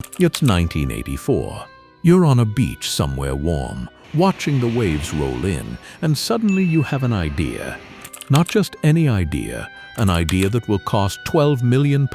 It's 1984. You're on a beach somewhere warm, watching the waves roll in, and suddenly you have an idea. Not just any idea, an idea that will cost £12 million,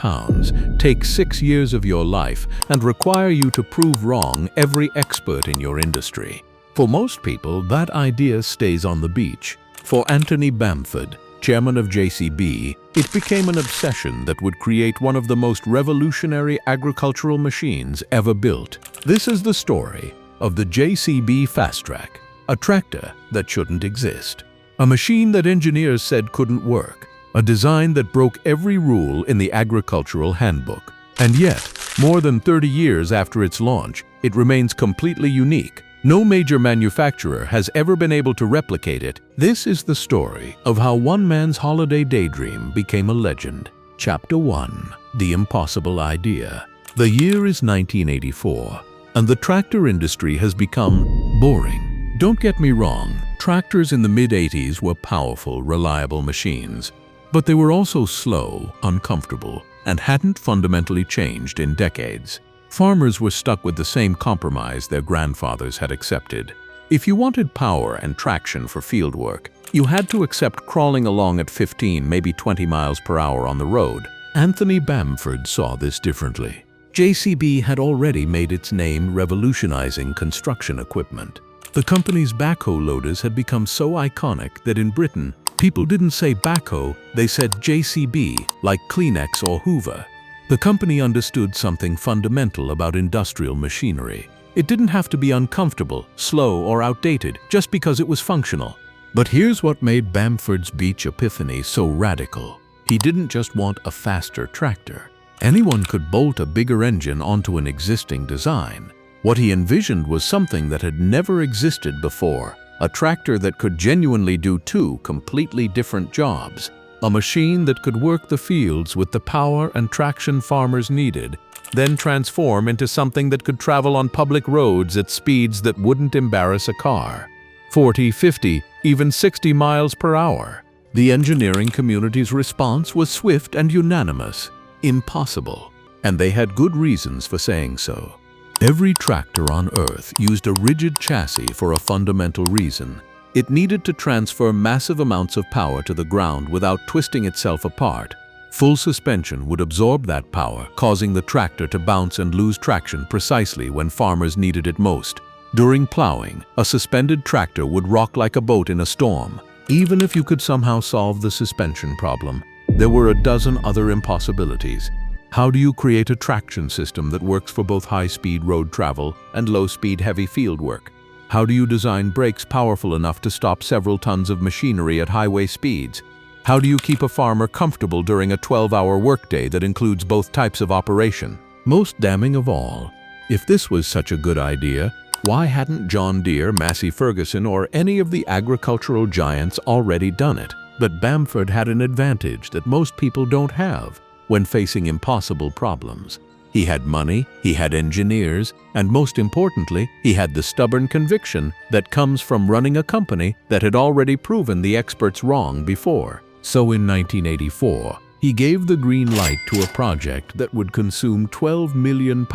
take 6 years of your life, and require you to prove wrong every expert in your industry. For most people, that idea stays on the beach. For Anthony Bamford, chairman of JCB, it became an obsession that would create one of the most revolutionary agricultural machines ever built. This is the story of the JCB Fastrac, a tractor that shouldn't exist. A machine that engineers said couldn't work. A design that broke every rule in the agricultural handbook. And yet, more than 30 years after its launch, it remains completely unique. No major manufacturer has ever been able to replicate it. This is the story of how one man's holiday daydream became a legend. Chapter 1. The Impossible Idea. The year is 1984, and the tractor industry has become boring. Don't get me wrong, tractors in the mid-80s were powerful, reliable machines. But they were also slow, uncomfortable, and hadn't fundamentally changed in decades. Farmers were stuck with the same compromise their grandfathers had accepted. If you wanted power and traction for fieldwork, you had to accept crawling along at 15, maybe 20 miles per hour on the road. Anthony Bamford saw this differently. JCB had already made its name revolutionizing construction equipment. The company's backhoe loaders had become so iconic that in Britain, people didn't say backhoe, they said JCB, like Kleenex or Hoover. The company understood something fundamental about industrial machinery. It didn't have to be uncomfortable, slow, or outdated just because it was functional. But here's what made Bamford's beach epiphany so radical. He didn't just want a faster tractor. Anyone could bolt a bigger engine onto an existing design. What he envisioned was something that had never existed before. A tractor that could genuinely do two completely different jobs. A machine that could work the fields with the power and traction farmers needed, then transform into something that could travel on public roads at speeds that wouldn't embarrass a car. 40, 50, even 60 miles per hour. The engineering community's response was swift and unanimous. Impossible. And they had good reasons for saying so. Every tractor on Earth used a rigid chassis for a fundamental reason. It needed to transfer massive amounts of power to the ground without twisting itself apart. Full suspension would absorb that power, causing the tractor to bounce and lose traction precisely when farmers needed it most. During plowing, a suspended tractor would rock like a boat in a storm. Even if you could somehow solve the suspension problem, there were a dozen other impossibilities. How do you create a traction system that works for both high-speed road travel and low-speed heavy field work? How do you design brakes powerful enough to stop several tons of machinery at highway speeds? How do you keep a farmer comfortable during a 12-hour workday that includes both types of operation? Most damning of all, if this was such a good idea, why hadn't John Deere, Massey Ferguson, or any of the agricultural giants already done it? But Bamford had an advantage that most people don't have when facing impossible problems. He had money, he had engineers, and most importantly, he had the stubborn conviction that comes from running a company that had already proven the experts wrong before. So in 1984, he gave the green light to a project that would consume £12 million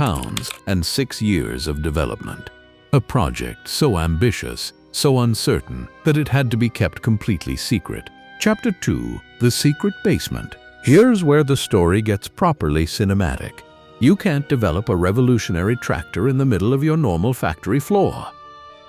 and 6 years of development. A project so ambitious, so uncertain, that it had to be kept completely secret. Chapter 2. The Secret Basement. Here's where the story gets properly cinematic. You can't develop a revolutionary tractor in the middle of your normal factory floor.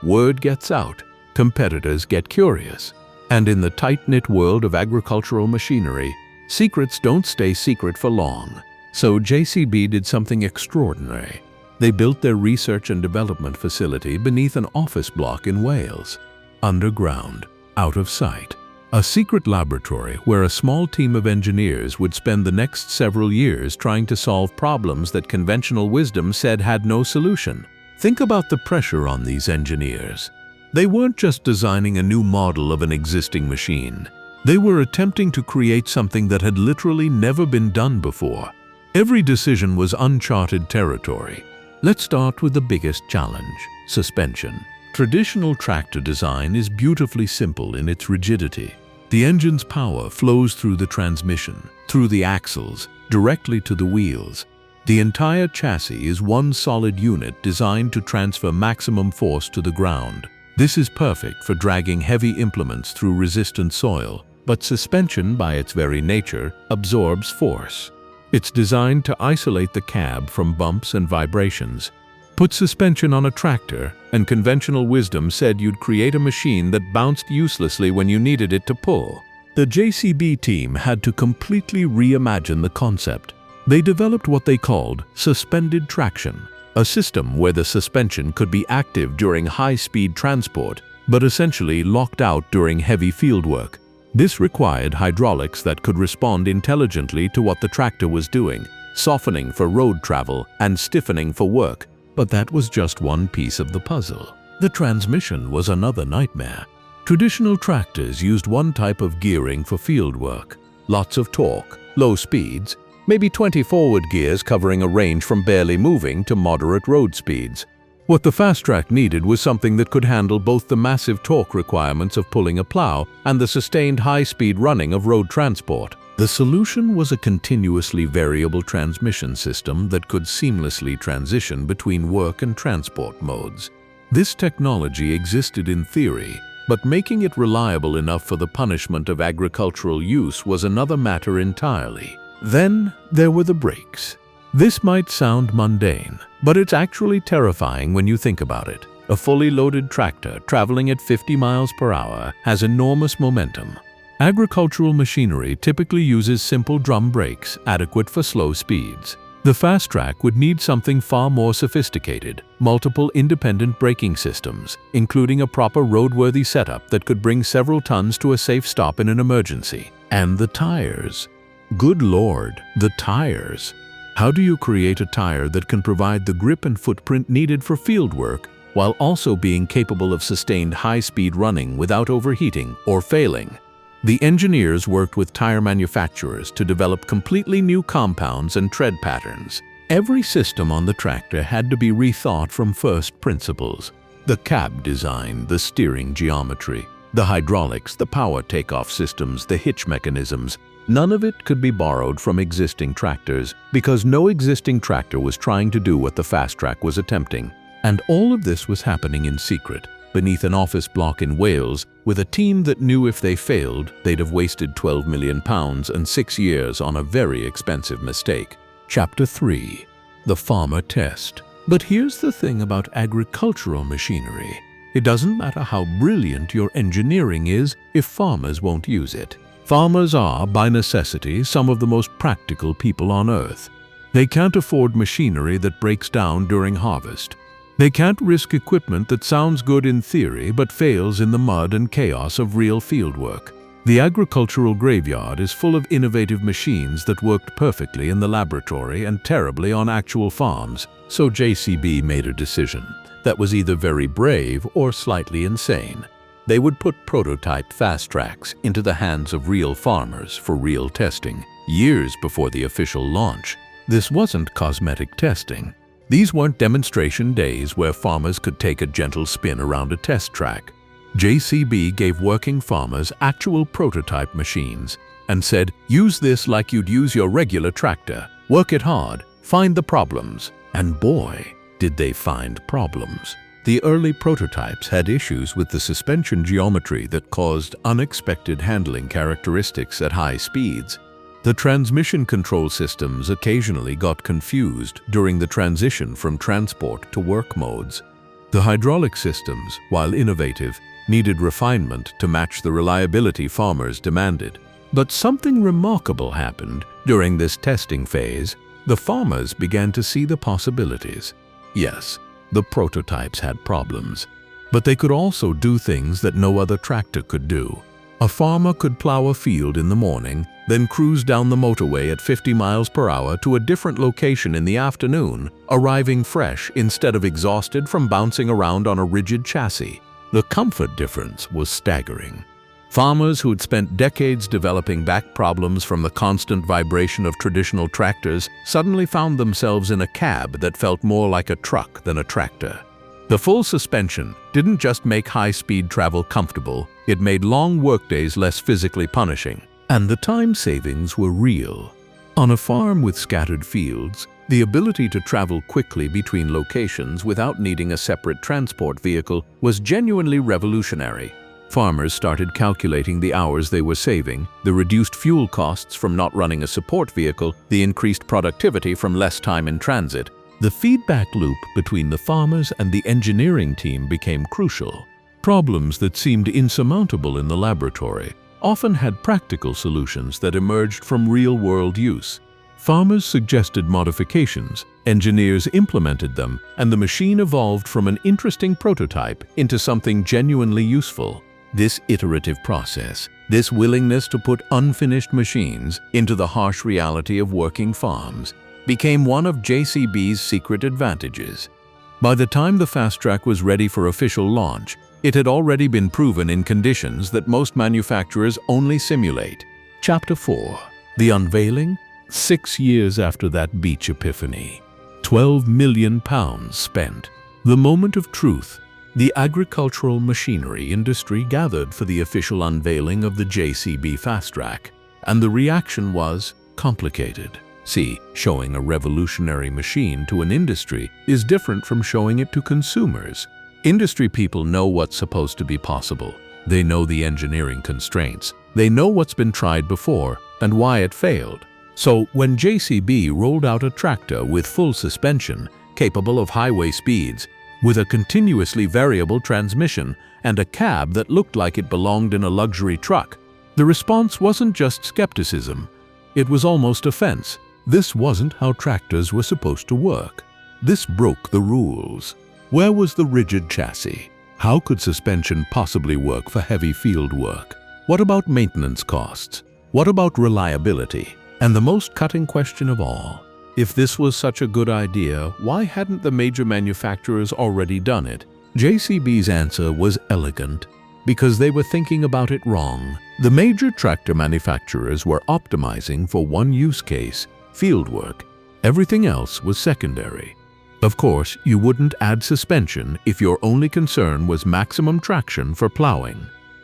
Word gets out, competitors get curious. And in the tight-knit world of agricultural machinery, secrets don't stay secret for long. So JCB did something extraordinary. They built their research and development facility beneath an office block in Wales. Underground, out of sight. A secret laboratory where a small team of engineers would spend the next several years trying to solve problems that conventional wisdom said had no solution. Think about the pressure on these engineers. They weren't just designing a new model of an existing machine. They were attempting to create something that had literally never been done before. Every decision was uncharted territory. Let's start with the biggest challenge: suspension. Traditional tractor design is beautifully simple in its rigidity. The engine's power flows through the transmission, through the axles, directly to the wheels. The entire chassis is one solid unit designed to transfer maximum force to the ground. This is perfect for dragging heavy implements through resistant soil, but suspension, by its very nature, absorbs force. It's designed to isolate the cab from bumps and vibrations. Put suspension on a tractor, and conventional wisdom said you'd create a machine that bounced uselessly when you needed it to pull. The JCB team had to completely reimagine the concept. They developed what they called suspended traction, a system where the suspension could be active during high-speed transport, but essentially locked out during heavy fieldwork. This required hydraulics that could respond intelligently to what the tractor was doing, softening for road travel and stiffening for work. But that was just one piece of the puzzle. The transmission was another nightmare. Traditional tractors used one type of gearing for fieldwork. Lots of torque, low speeds, maybe 20 forward gears covering a range from barely moving to moderate road speeds. What the Fastrac needed was something that could handle both the massive torque requirements of pulling a plough and the sustained high-speed running of road transport. The solution was a continuously variable transmission system that could seamlessly transition between work and transport modes. This technology existed in theory, but making it reliable enough for the punishment of agricultural use was another matter entirely. Then there were the brakes. This might sound mundane, but it's actually terrifying when you think about it. A fully loaded tractor traveling at 50 miles per hour has enormous momentum. Agricultural machinery typically uses simple drum brakes adequate for slow speeds. The Fastrac would need something far more sophisticated, multiple independent braking systems, including a proper roadworthy setup that could bring several tons to a safe stop in an emergency. And the tires. Good Lord, the tires. How do you create a tire that can provide the grip and footprint needed for fieldwork while also being capable of sustained high-speed running without overheating or failing? The engineers worked with tire manufacturers to develop completely new compounds and tread patterns. Every system on the tractor had to be rethought from first principles. The cab design, the steering geometry, the hydraulics, the power takeoff systems, the hitch mechanisms. None of it could be borrowed from existing tractors because no existing tractor was trying to do what the Fastrac was attempting. And all of this was happening in secret, beneath an office block in Wales, with a team that knew if they failed, they'd have wasted £12 million and 6 years on a very expensive mistake. Chapter 3. The Farmer Test. But here's the thing about agricultural machinery. It doesn't matter how brilliant your engineering is if farmers won't use it. Farmers are, by necessity, some of the most practical people on earth. They can't afford machinery that breaks down during harvest. They can't risk equipment that sounds good in theory but fails in the mud and chaos of real fieldwork. The agricultural graveyard is full of innovative machines that worked perfectly in the laboratory and terribly on actual farms. So JCB made a decision that was either very brave or slightly insane. They would put prototype Fastracs into the hands of real farmers for real testing, years before the official launch. This wasn't cosmetic testing. These weren't demonstration days where farmers could take a gentle spin around a test track. JCB gave working farmers actual prototype machines and said, use this like you'd use your regular tractor. Work it hard, find the problems. And boy, did they find problems. The early prototypes had issues with the suspension geometry that caused unexpected handling characteristics at high speeds. The transmission control systems occasionally got confused during the transition from transport to work modes. The hydraulic systems, while innovative, needed refinement to match the reliability farmers demanded. But something remarkable happened during this testing phase. The farmers began to see the possibilities. Yes, the prototypes had problems, but they could also do things that no other tractor could do. A farmer could plow a field in the morning, then cruise down the motorway at 50 miles per hour to a different location in the afternoon, arriving fresh instead of exhausted from bouncing around on a rigid chassis. The comfort difference was staggering. Farmers who had spent decades developing back problems from the constant vibration of traditional tractors suddenly found themselves in a cab that felt more like a truck than a tractor. The full suspension didn't just make high-speed travel comfortable, it made long workdays less physically punishing. And the time savings were real. On a farm with scattered fields, The ability to travel quickly between locations without needing a separate transport vehicle was genuinely revolutionary. Farmers started calculating the hours they were saving, the reduced fuel costs from not running a support vehicle, the increased productivity from less time in transit. The feedback loop between the farmers and the engineering team became crucial. Problems that seemed insurmountable in the laboratory often had practical solutions that emerged from real-world use. Farmers suggested modifications, engineers implemented them, and the machine evolved from an interesting prototype into something genuinely useful. This iterative process, this willingness to put unfinished machines into the harsh reality of working farms, became one of JCB's secret advantages. By the time the Fastrac was ready for official launch, it had already been proven in conditions that most manufacturers only simulate. Chapter 4. The Unveiling. 6 years after that beach epiphany. £12 million spent. The moment of truth. The agricultural machinery industry gathered for the official unveiling of the JCB Fastrac, and the reaction was complicated. See, showing a revolutionary machine to an industry is different from showing it to consumers. Industry people know what's supposed to be possible. They know the engineering constraints. They know what's been tried before and why it failed. So when JCB rolled out a tractor with full suspension, capable of highway speeds, with a continuously variable transmission and a cab that looked like it belonged in a luxury truck, the response wasn't just skepticism. It was almost offense. This wasn't how tractors were supposed to work. This broke the rules. Where was the rigid chassis? How could suspension possibly work for heavy field work? What about maintenance costs? What about reliability? And the most cutting question of all, if this was such a good idea, why hadn't the major manufacturers already done it? JCB's answer was elegant. Because they were thinking about it wrong. The major tractor manufacturers were optimizing for one use case, fieldwork. Everything else was secondary. Of course, you wouldn't add suspension if your only concern was maximum traction for plowing.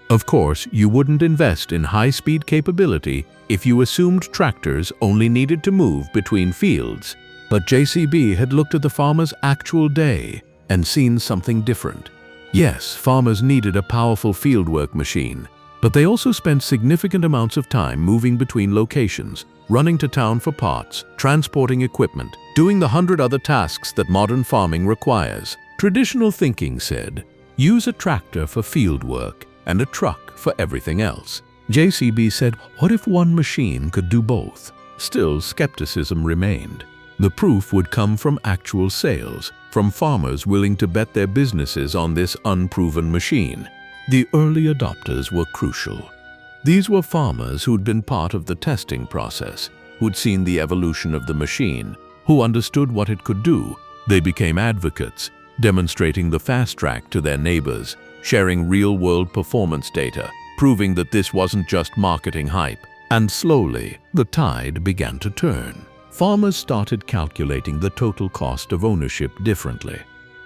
Of course, you wouldn't invest in high-speed capability if you assumed tractors only needed to move between fields. But JCB had looked at the farmer's actual day and seen something different. Yes, farmers needed a powerful fieldwork machine, but they also spent significant amounts of time moving between locations, running to town for parts, transporting equipment, doing the 100 other tasks that modern farming requires. Traditional thinking said, use a tractor for fieldwork and a truck for everything else. JCB said, what if one machine could do both? Still, skepticism remained. The proof would come from actual sales, from farmers willing to bet their businesses on this unproven machine. The early adopters were crucial. These were farmers who'd been part of the testing process, who'd seen the evolution of the machine, who understood what it could do. They became advocates, demonstrating the Fastrac to their neighbors, sharing real-world performance data, proving that this wasn't just marketing hype. And slowly, the tide began to turn. Farmers started calculating the total cost of ownership differently.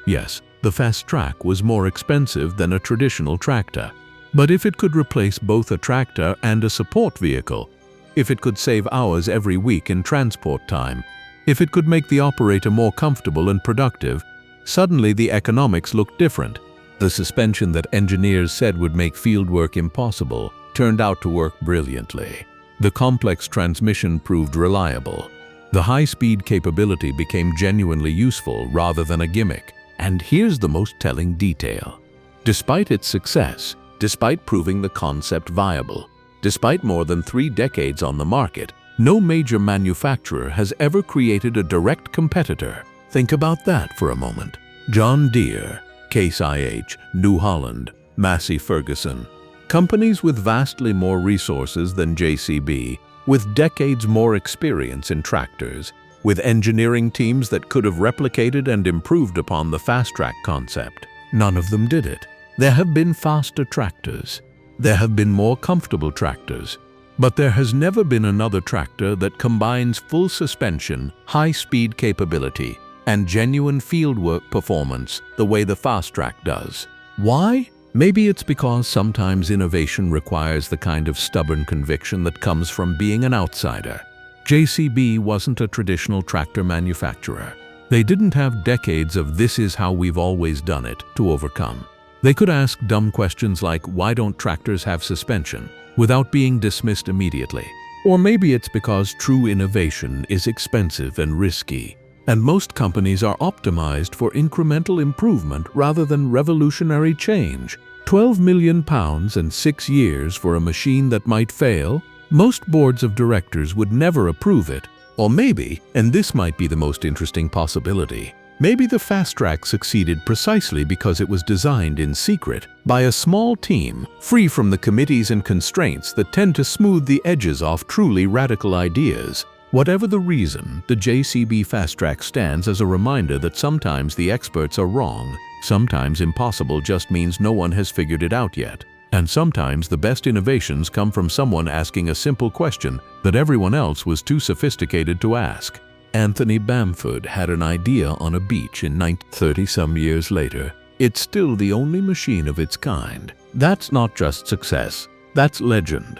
Yes, the Fastrac was more expensive than a traditional tractor. But if it could replace both a tractor and a support vehicle, if it could save hours every week in transport time, if it could make the operator more comfortable and productive, suddenly the economics looked different. The suspension that engineers said would make fieldwork impossible turned out to work brilliantly. The complex transmission proved reliable. The high-speed capability became genuinely useful rather than a gimmick. And here's the most telling detail. Despite its success, despite proving the concept viable, despite more than 3 decades on the market, no major manufacturer has ever created a direct competitor. Think about that for a moment. John Deere, Case IH, New Holland, Massey Ferguson. Companies with vastly more resources than JCB, with decades more experience in tractors, with engineering teams that could have replicated and improved upon the Fastrac concept. None of them did it. There have been faster tractors. There have been more comfortable tractors. But there has never been another tractor that combines full suspension, high-speed capability, and genuine fieldwork performance the way the Fastrac does. Why? Maybe it's because sometimes innovation requires the kind of stubborn conviction that comes from being an outsider. JCB wasn't a traditional tractor manufacturer. They didn't have decades of "this is how we've always done it" to overcome. They could ask dumb questions like, "Why don't tractors have suspension?" without being dismissed immediately. Or maybe it's because true innovation is expensive and risky, and most companies are optimized for incremental improvement rather than revolutionary change. £12 million and 6 years for a machine that might fail? Most boards of directors would never approve it. Or maybe, and this might be the most interesting possibility, maybe the Fastrac succeeded precisely because it was designed in secret by a small team, free from the committees and constraints that tend to smooth the edges off truly radical ideas. Whatever the reason, the JCB Fastrac stands as a reminder that sometimes the experts are wrong, sometimes impossible just means no one has figured it out yet, and sometimes the best innovations come from someone asking a simple question that everyone else was too sophisticated to ask. Anthony Bamford had an idea on a beach in 30-some years later. It's still the only machine of its kind. That's not just success, that's legend.